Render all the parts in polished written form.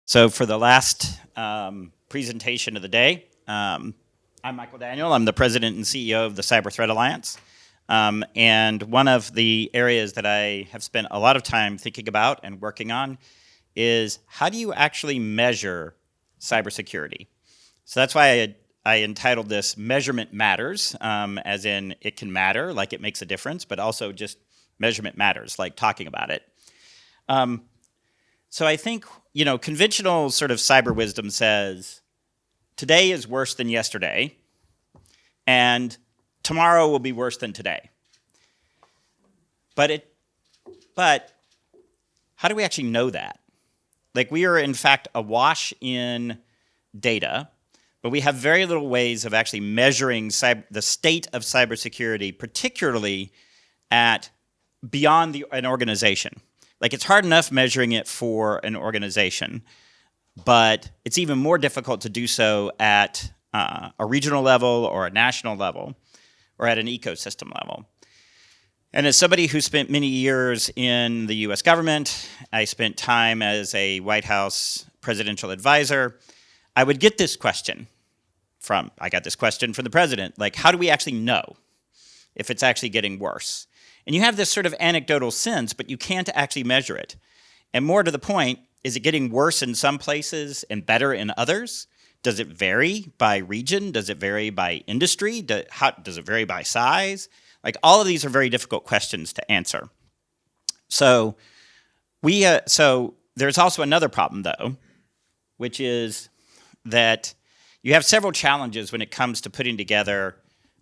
So for the last presentation of the day, I'm Michael Daniel. I'm the president and CEO of the Cyber Threat Alliance. And one of the areas that I have spent a lot of time thinking about and working on is how do you actually measure cybersecurity? So that's why I entitled this Measurement Matters, as in it can matter, like it makes a difference, but also just measurement matters, like talking about it. So I think, conventional sort of cyber wisdom says today is worse than yesterday, and tomorrow will be worse than today. But how do we actually know that? Like, we are in fact awash in data, but we have very little ways of actually measuring the state of cybersecurity, particularly at beyond an organization. Like, it's hard enough measuring it for an organization, but it's even more difficult to do so at a regional level or a national level or at an ecosystem level. And as somebody who spent many years in the US government, I spent time as a White House presidential advisor, I would get this question from the president, like, how do we actually know if it's actually getting worse? And you have this sort of anecdotal sense, but you can't actually measure it. And more to the point, is it getting worse in some places and better in others? Does it vary by region? Does it vary by industry? Does it vary by size? Like, all of these are very difficult questions to answer. So there's also another problem, though, which is that you have several challenges when it comes to putting together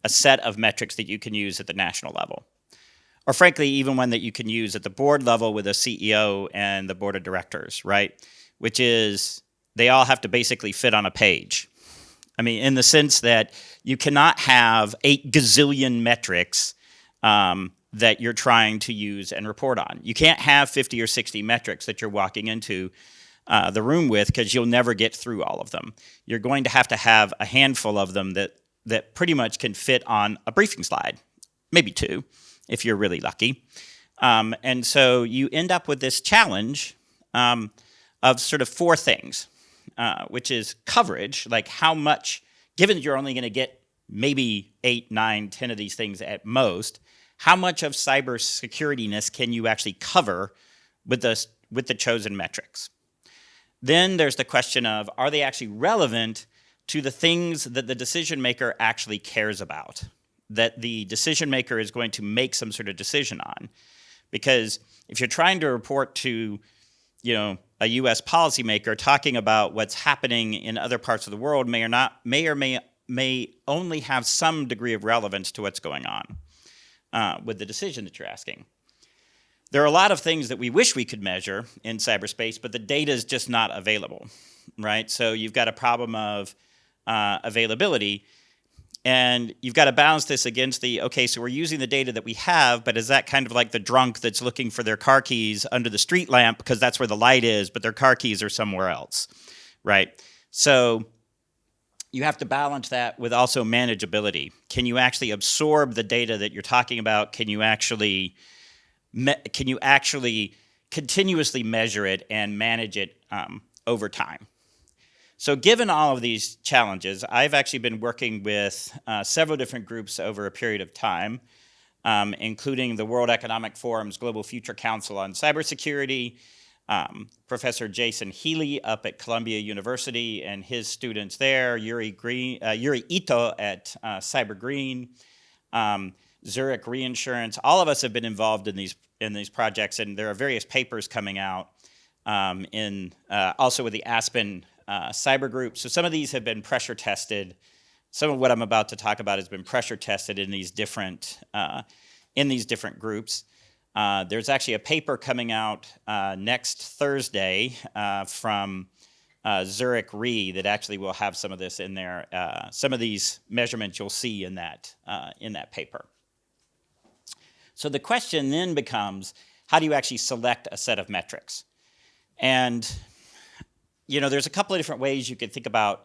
a set of metrics that you can use at the national level. Or frankly, even one that you can use at the board level with a CEO and the board of directors, right? Which is, they all have to basically fit on a page. I mean, in the sense that you cannot have 8 gazillion metrics that you're trying to use and report on. You can't have 50 or 60 metrics that you're walking into the room with, because you'll never get through all of them. You're going to have a handful of them that pretty much can fit on a briefing slide, maybe 2. If you're really lucky. And so you end up with this challenge of sort of 4 things, which is coverage, like how much, given that you're only going to get maybe 8, 9, 10 of these things at most, how much of cybersecurity-ness can you actually cover with the chosen metrics? Then there's the question of, are they actually relevant to the things that the decision maker actually cares about, that the decision maker is going to make some sort of decision on? Because if you're trying to report to, a US policymaker talking about what's happening in other parts of the world may only have some degree of relevance to what's going on with the decision that you're asking. There are a lot of things that we wish we could measure in cyberspace, but the data is just not available, right? So you've got a problem of availability. And you've got to balance this against so we're using the data that we have, but is that kind of like the drunk that's looking for their car keys under the street lamp because that's where the light is, but their car keys are somewhere else, right? So you have to balance that with also manageability. Can you actually absorb the data that you're talking about? Can you actually continuously measure it and manage it over time? So given all of these challenges, I've actually been working with several different groups over a period of time, including the World Economic Forum's Global Future Council on Cybersecurity, Professor Jason Healy up at Columbia University and his students there, Yuri Ito at Cyber Green, Zurich Reinsurance. All of us have been involved in these projects, and there are various papers coming out also with the Aspen cyber group. So some of these have been pressure tested. Some of what I'm about to talk about has been pressure tested in these different groups. There's actually a paper coming out next Thursday from Zurich Re that actually will have some of this in there. Some of these measurements you'll see in that paper. So the question then becomes, how do you actually select a set of metrics? And there's a couple of different ways you could think about,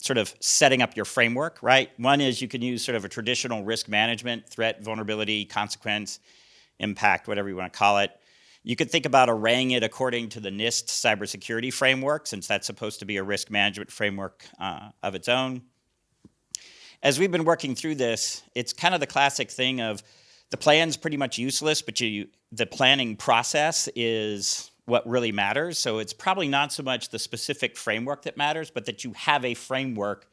sort of setting up your framework, right? One is you can use sort of a traditional risk management, threat, vulnerability, consequence, impact, whatever you want to call it. You could think about arraying it according to the NIST cybersecurity framework, since that's supposed to be a risk management framework of its own. As we've been working through this, it's kind of the classic thing of the plan's pretty much useless, but the planning process is what really matters. So it's probably not so much the specific framework that matters, but that you have a framework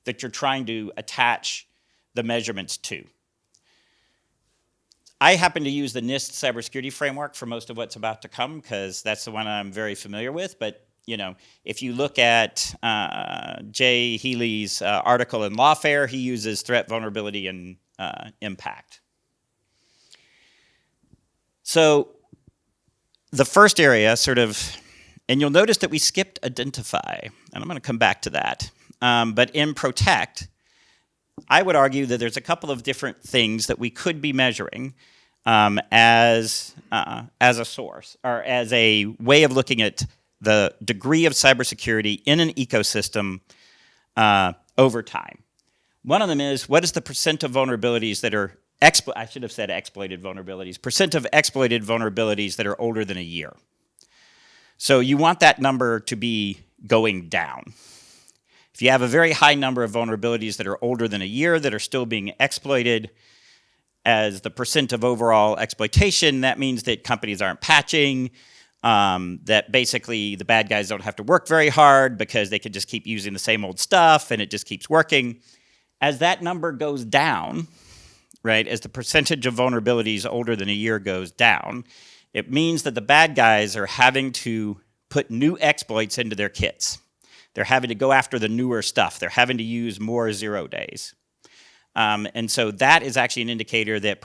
that you're trying to attach the measurements to. I happen to use the NIST cybersecurity framework for most of what's about to come because that's the one I'm very familiar with. But if you look at Jay Healy's article in Lawfare, he uses threat, vulnerability, and impact. So the first area and you'll notice that we skipped identify, and I'm going to come back to that. But in protect, I would argue that there's a couple of different things that we could be measuring as a source or as a way of looking at the degree of cybersecurity in an ecosystem over time. One of them is, what is the percent of vulnerabilities that are I should have said exploited vulnerabilities, percent of exploited vulnerabilities that are older than a year. So you want that number to be going down. If you have a very high number of vulnerabilities that are older than a year that are still being exploited as the percent of overall exploitation, that means that companies aren't patching, that basically the bad guys don't have to work very hard because they can just keep using the same old stuff and it just keeps working. As that number goes down, right, as the percentage of vulnerabilities older than a year goes down, it means that the bad guys are having to put new exploits into their kits. They're having to go after the newer stuff. They're having to use more 0 days. And so that is actually an indicator that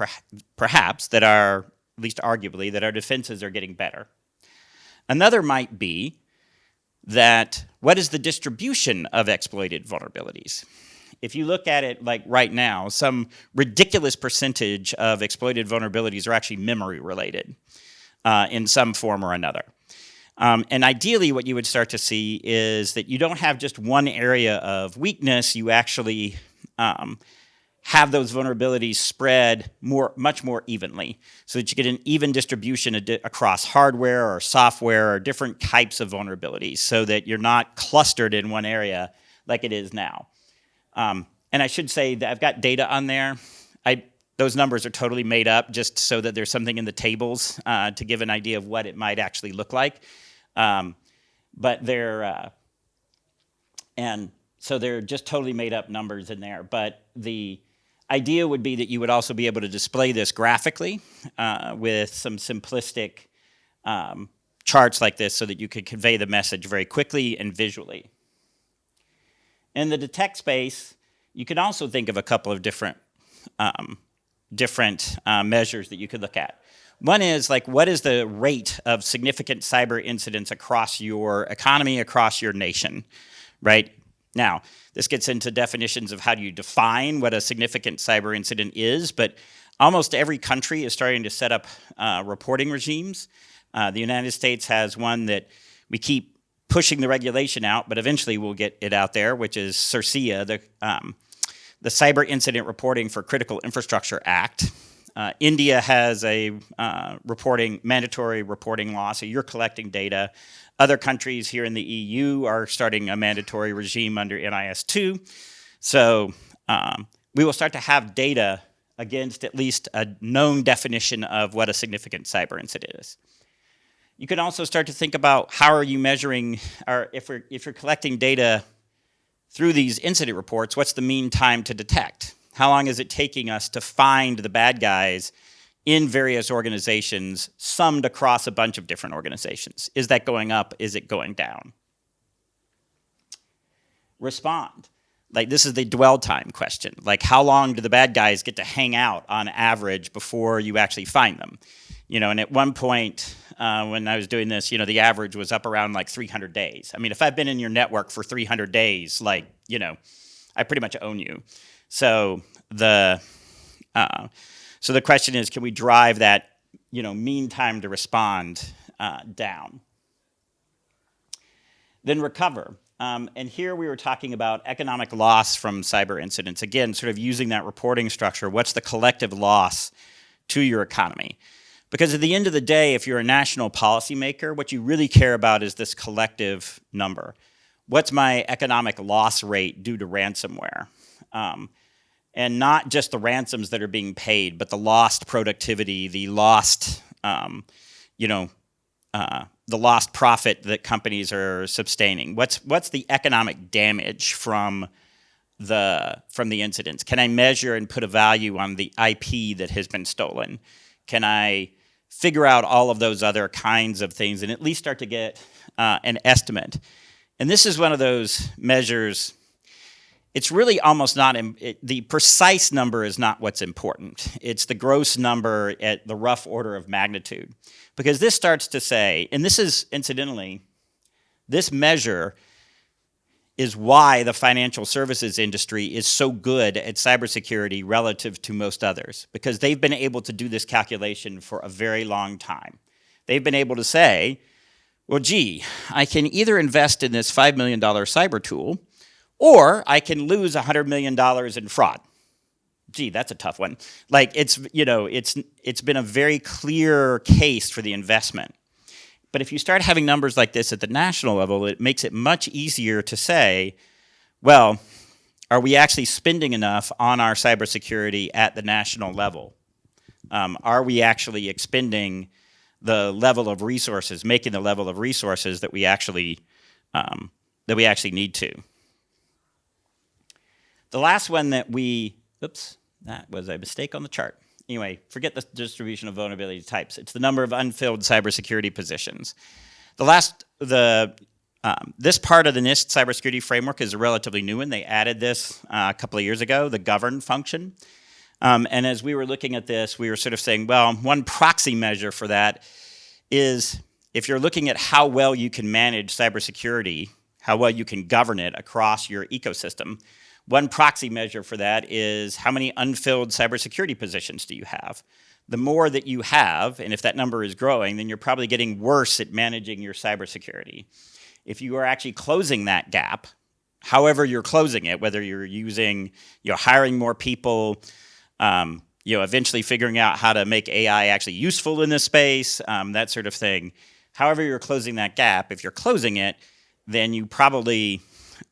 perhaps that at least arguably, that our defenses are getting better. Another might be that what is the distribution of exploited vulnerabilities? If you look at it like right now, some ridiculous percentage of exploited vulnerabilities are actually memory related in some form or another. And ideally, what you would start to see is that you don't have just one area of weakness. You actually have those vulnerabilities spread much more evenly so that you get an even distribution across hardware or software or different types of vulnerabilities so that you're not clustered in one area like it is now. And I should say that I've got data on there. Those numbers are totally made up just so that there's something in the tables to give an idea of what it might actually look like. But they're just totally made up numbers in there. But the idea would be that you would also be able to display this graphically with some simplistic charts like this so that you could convey the message very quickly and visually. In the detect space, you can also think of a couple of different measures that you could look at. One is what is the rate of significant cyber incidents across your economy, across your nation, right? Now, this gets into definitions of how do you define what a significant cyber incident is, but almost every country is starting to set up reporting regimes. The United States has one that we keep pushing the regulation out, but eventually we'll get it out there, which is CIRCIA, the Cyber Incident Reporting for Critical Infrastructure Act. India has a mandatory reporting law, so you're collecting data. Other countries here in the EU are starting a mandatory regime under NIS2. So we will start to have data against at least a known definition of what a significant cyber incident is. You can also start to think about how are you measuring, or if you're collecting data through these incident reports, what's the mean time to detect? How long is it taking us to find the bad guys in various organizations, summed across a bunch of different organizations? Is that going up? Is it going down? Respond. This is the dwell time question. How long do the bad guys get to hang out on average before you actually find them? And at one point when I was doing this, the average was up around 300 days. I mean, if I've been in your network for 300 days, I pretty much own you. So the question is, can we drive that, mean time to respond down? Then recover. And here we were talking about economic loss from cyber incidents. Again, sort of using that reporting structure. What's the collective loss to your economy? Because at the end of the day, if you're a national policymaker, what you really care about is this collective number. What's my economic loss rate due to ransomware? And not just the ransoms that are being paid, but the lost productivity, the lost, the lost profit that companies are sustaining. What's the economic damage from the incidents? Can I measure and put a value on the IP that has been stolen? Can I figure out all of those other kinds of things and at least start to get an estimate? And this is one of those measures. It's really almost not, the precise number is not what's important. It's the gross number at the rough order of magnitude. Because this starts to say, and this is, incidentally, this measure is why the financial services industry is so good at cybersecurity relative to most others, because they've been able to do this calculation for a very long time. They've been able to say, well, gee, I can either invest in this $5 million cyber tool, or I can lose $100 million in fraud. Gee, that's a tough one. Like, it's been a very clear case for the investment. But if you start having numbers like this at the national level, it makes it much easier to say, well, are we actually spending enough on our cybersecurity at the national level? Are we actually expending the level of resources, making the level of resources that we actually need to? The last one that that was a mistake on the chart. Anyway, forget the distribution of vulnerability types. It's the number of unfilled cybersecurity positions. This part of the NIST cybersecurity framework is a relatively new one. They added this a couple of years ago, the govern function. And as we were looking at this, we were sort of saying, well, one proxy measure for that is if you're looking at how well you can manage cybersecurity, how well you can govern it across your ecosystem, one proxy measure for that is how many unfilled cybersecurity positions do you have? The more that you have, and if that number is growing, then you're probably getting worse at managing your cybersecurity. If you are actually closing that gap, however you're closing it, whether you're hiring more people, eventually figuring out how to make AI actually useful in this space, that sort of thing. However you're closing that gap, if you're closing it, then you probably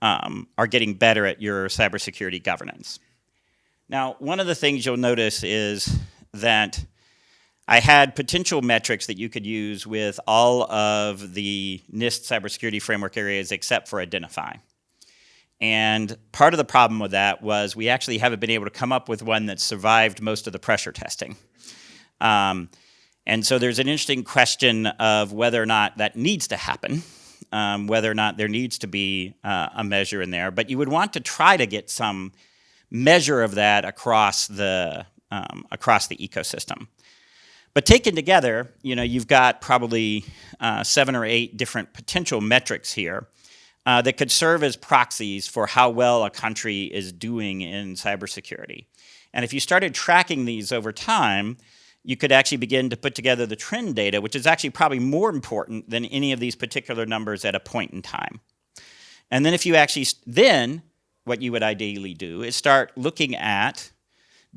are getting better at your cybersecurity governance. Now, one of the things you'll notice is that I had potential metrics that you could use with all of the NIST cybersecurity framework areas except for identify. And part of the problem with that was we actually haven't been able to come up with one that survived most of the pressure testing. And so there's an interesting question of whether or not that needs to happen. Whether or not there needs to be a measure in there, but you would want to try to get some measure of that across the ecosystem. But taken together, you've got probably 7 or 8 different potential metrics here that could serve as proxies for how well a country is doing in cybersecurity. And if you started tracking these over time, you could actually begin to put together the trend data, which is actually probably more important than any of these particular numbers at a point in time. And then then what you would ideally do is start looking at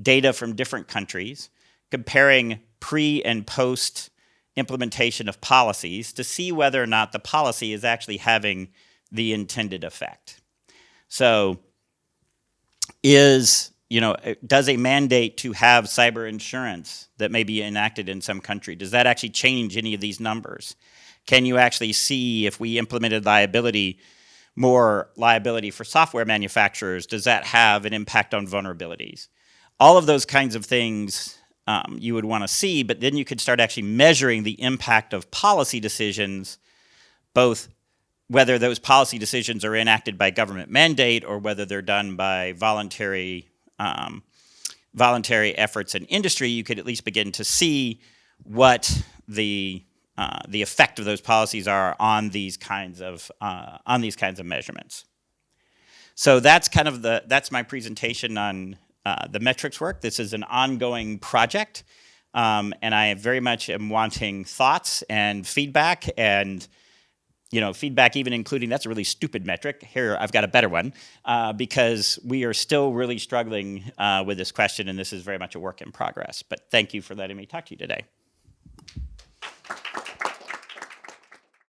data from different countries, comparing pre and post implementation of policies to see whether or not the policy is actually having the intended effect. So does a mandate to have cyber insurance that may be enacted in some country, does that actually change any of these numbers? Can you actually see if we implemented more liability for software manufacturers, does that have an impact on vulnerabilities? All of those kinds of things you would want to see, but then you could start actually measuring the impact of policy decisions, both whether those policy decisions are enacted by government mandate or whether they're done by voluntary efforts in industry. You could at least begin to see what the effect of those policies are on these kinds of measurements. So that's my presentation on the metrics work. This is an ongoing project, and I very much am wanting thoughts and feedback and feedback even including, that's a really stupid metric. Here, I've got a better one, because we are still really struggling with this question, and this is very much a work in progress. But thank you for letting me talk to you today.